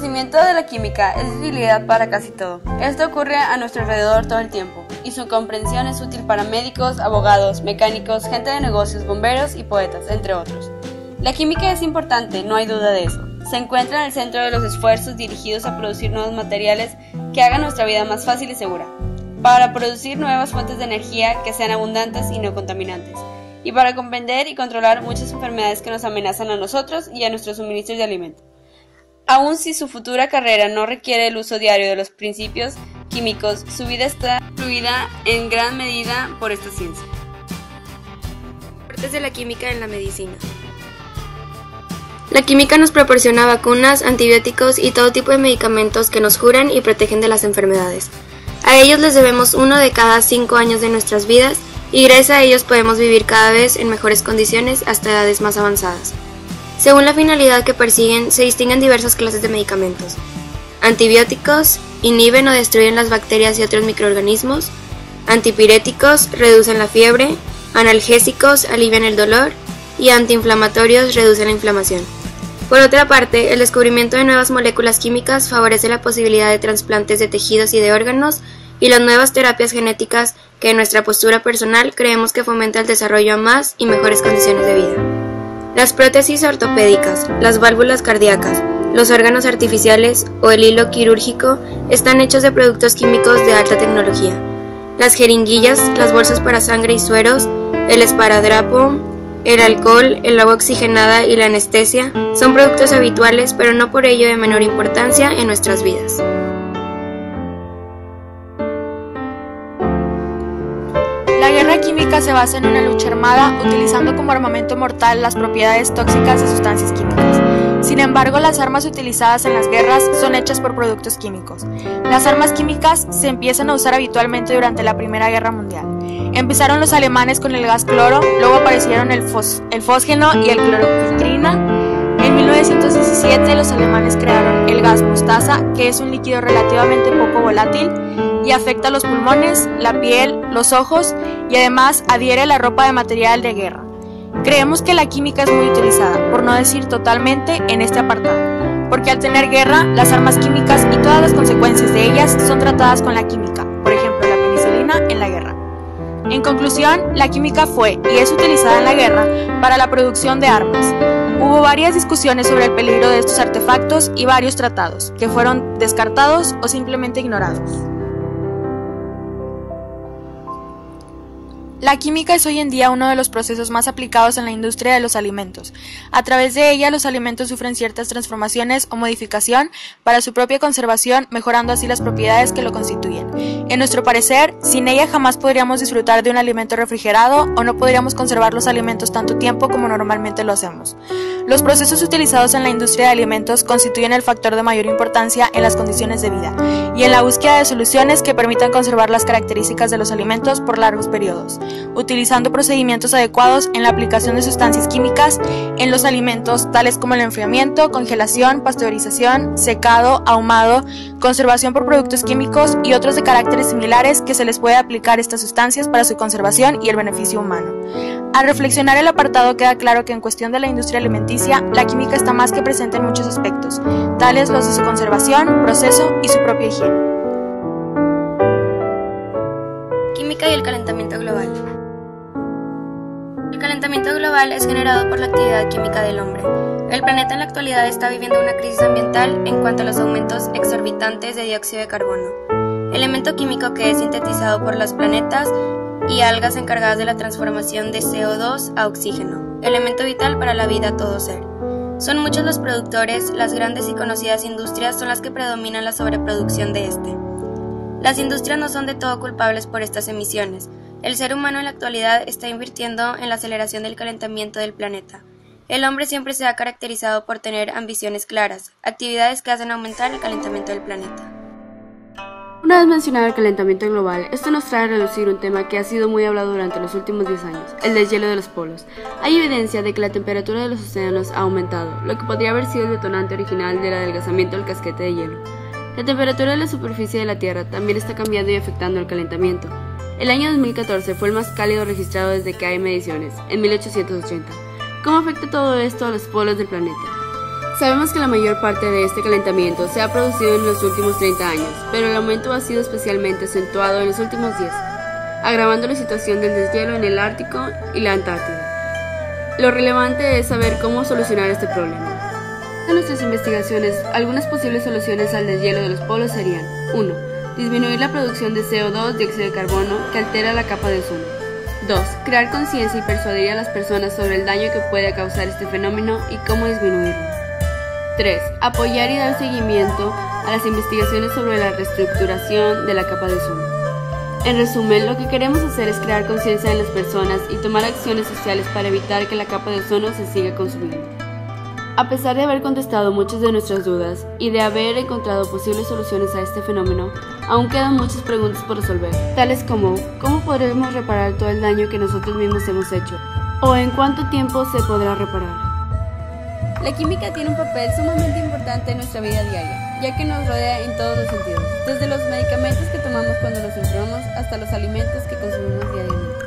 conocimiento de la química es de utilidad para casi todo. Esto ocurre a nuestro alrededor todo el tiempo, y su comprensión es útil para médicos, abogados, mecánicos, gente de negocios, bomberos y poetas, entre otros. La química es importante, no hay duda de eso. Se encuentra en el centro de los esfuerzos dirigidos a producir nuevos materiales que hagan nuestra vida más fácil y segura, para producir nuevas fuentes de energía que sean abundantes y no contaminantes, y para comprender y controlar muchas enfermedades que nos amenazan a nosotros y a nuestros suministros de alimentos. Aun si su futura carrera no requiere el uso diario de los principios químicos, su vida está influida en gran medida por esta ciencia. Aportes de la química en la medicina. La química nos proporciona vacunas, antibióticos y todo tipo de medicamentos que nos curan y protegen de las enfermedades. A ellos les debemos 1 de cada 5 años de nuestras vidas y gracias a ellos podemos vivir cada vez en mejores condiciones hasta edades más avanzadas. Según la finalidad que persiguen, se distinguen diversas clases de medicamentos. Antibióticos inhiben o destruyen las bacterias y otros microorganismos. Antipiréticos reducen la fiebre. Analgésicos alivian el dolor. Y antiinflamatorios reducen la inflamación. Por otra parte, el descubrimiento de nuevas moléculas químicas favorece la posibilidad de trasplantes de tejidos y de órganos y las nuevas terapias genéticas que en nuestra postura personal creemos que fomenta el desarrollo a más y mejores condiciones de vida. Las prótesis ortopédicas, las válvulas cardíacas, los órganos artificiales o el hilo quirúrgico están hechos de productos químicos de alta tecnología. Las jeringuillas, las bolsas para sangre y sueros, el esparadrapo, el alcohol, el agua oxigenada y la anestesia son productos habituales, pero no por ello de menor importancia en nuestras vidas. La guerra química se basa en una lucha armada utilizando como armamento mortal las propiedades tóxicas de sustancias químicas. Sin embargo, las armas utilizadas en las guerras son hechas por productos químicos. Las armas químicas se empiezan a usar habitualmente durante la Primera Guerra Mundial. Empezaron los alemanes con el gas cloro, luego aparecieron el fósgeno y el cloropitrina. En 1917 los alemanes crearon el gas mostaza, que es un líquido relativamente poco volátil y afecta los pulmones, la piel, los ojos y además adhiere a la ropa de material de guerra. Creemos que la química es muy utilizada, por no decir totalmente, en este apartado, porque al tener guerra, las armas químicas y todas las consecuencias de ellas son tratadas con la química, por ejemplo la penicilina en la guerra. En conclusión, la química fue y es utilizada en la guerra para la producción de armas. Hubo varias discusiones sobre el peligro de estos artefactos y varios tratados, que fueron descartados o simplemente ignorados. La química es hoy en día uno de los procesos más aplicados en la industria de los alimentos. A través de ella, los alimentos sufren ciertas transformaciones o modificación para su propia conservación, mejorando así las propiedades que lo constituyen. En nuestro parecer, sin ella jamás podríamos disfrutar de un alimento refrigerado o no podríamos conservar los alimentos tanto tiempo como normalmente lo hacemos. Los procesos utilizados en la industria de alimentos constituyen el factor de mayor importancia en las condiciones de vida y en la búsqueda de soluciones que permitan conservar las características de los alimentos por largos periodos, utilizando procedimientos adecuados en la aplicación de sustancias químicas en los alimentos, tales como el enfriamiento, congelación, pasteurización, secado, ahumado, conservación por productos químicos y otros de caracteres similares que se les puede aplicar estas sustancias para su conservación y el beneficio humano. Al reflexionar el apartado queda claro que en cuestión de la industria alimenticia, la química está más que presente en muchos aspectos, tales los de su conservación, proceso y su propia higiene. Química y el calentamiento global. El calentamiento global es generado por la actividad química del hombre. El planeta en la actualidad está viviendo una crisis ambiental en cuanto a los aumentos exorbitantes de dióxido de carbono, elemento químico que es sintetizado por los planetas y algas encargadas de la transformación de CO2 a oxígeno, elemento vital para la vida a todo ser. Son muchos los productores, las grandes y conocidas industrias son las que predominan la sobreproducción de este. Las industrias no son de todo culpables por estas emisiones. El ser humano en la actualidad está invirtiendo en la aceleración del calentamiento del planeta. El hombre siempre se ha caracterizado por tener ambiciones claras, actividades que hacen aumentar el calentamiento del planeta. Una vez mencionado el calentamiento global, esto nos trae a relucir un tema que ha sido muy hablado durante los últimos 10 años, el deshielo de los polos. Hay evidencia de que la temperatura de los océanos ha aumentado, lo que podría haber sido el detonante original del adelgazamiento del casquete de hielo. La temperatura de la superficie de la Tierra también está cambiando y afectando el calentamiento. El año 2014 fue el más cálido registrado desde que hay mediciones, en 1880. ¿Cómo afecta todo esto a los polos del planeta? Sabemos que la mayor parte de este calentamiento se ha producido en los últimos 30 años, pero el aumento ha sido especialmente acentuado en los últimos 10, agravando la situación del deshielo en el Ártico y la Antártida. Lo relevante es saber cómo solucionar este problema. En nuestras investigaciones, algunas posibles soluciones al deshielo de los polos serían: 1. Disminuir la producción de CO2, dióxido de carbono, que altera la capa de ozono. 2. Crear conciencia y persuadir a las personas sobre el daño que puede causar este fenómeno y cómo disminuirlo. 3. Apoyar y dar seguimiento a las investigaciones sobre la reestructuración de la capa de ozono. En resumen, lo que queremos hacer es crear conciencia en las personas y tomar acciones sociales para evitar que la capa de ozono se siga consumiendo. A pesar de haber contestado muchas de nuestras dudas y de haber encontrado posibles soluciones a este fenómeno, aún quedan muchas preguntas por resolver, tales como ¿cómo podremos reparar todo el daño que nosotros mismos hemos hecho? ¿O en cuánto tiempo se podrá reparar? La química tiene un papel sumamente importante en nuestra vida diaria, ya que nos rodea en todos los sentidos, desde los medicamentos que tomamos cuando nos enfermamos hasta los alimentos que consumimos diariamente.